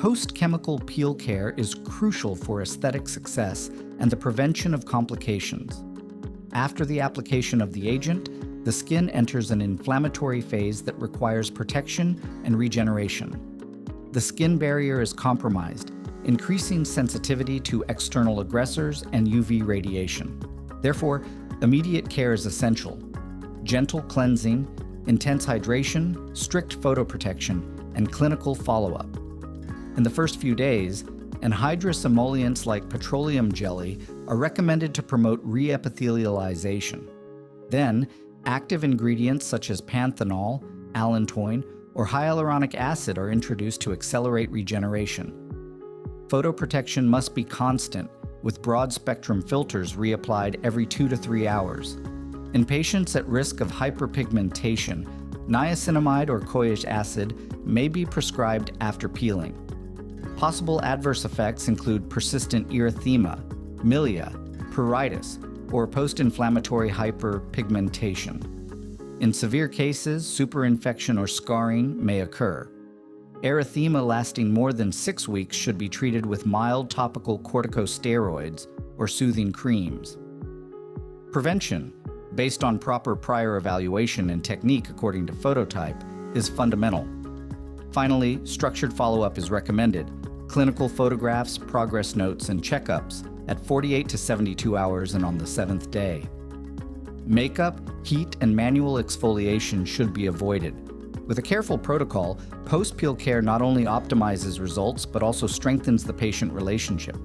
Post-chemical peel care is crucial for aesthetic success and the prevention of complications. After the application of the agent, the skin enters an inflammatory phase that requires protection and regeneration. The skin barrier is compromised, increasing sensitivity to external aggressors and UV radiation. Therefore, immediate care is essential. Gentle cleansing, intense hydration, strict photoprotection, and clinical follow-up. In the first few days, anhydrous emollients like petroleum jelly are recommended to promote reepithelialization. Then, active ingredients such as panthenol, allantoin, or hyaluronic acid are introduced to accelerate regeneration. Photoprotection must be constant, with broad-spectrum filters reapplied every 2 to 3 hours. In patients at risk of hyperpigmentation, niacinamide or kojic acid may be prescribed after peeling. Possible adverse effects include persistent erythema, milia, pruritus, or post-inflammatory hyperpigmentation. In severe cases, superinfection or scarring may occur. Erythema lasting more than 6 weeks should be treated with mild topical corticosteroids or soothing creams. Prevention, based on proper prior evaluation and technique according to phototype, is fundamental. Finally, structured follow-up is recommended. Clinical photographs, progress notes, and checkups at 48 to 72 hours and on the 7th day. Makeup, heat, and manual exfoliation should be avoided. With a careful protocol, post-peel care not only optimizes results but also strengthens the patient relationship.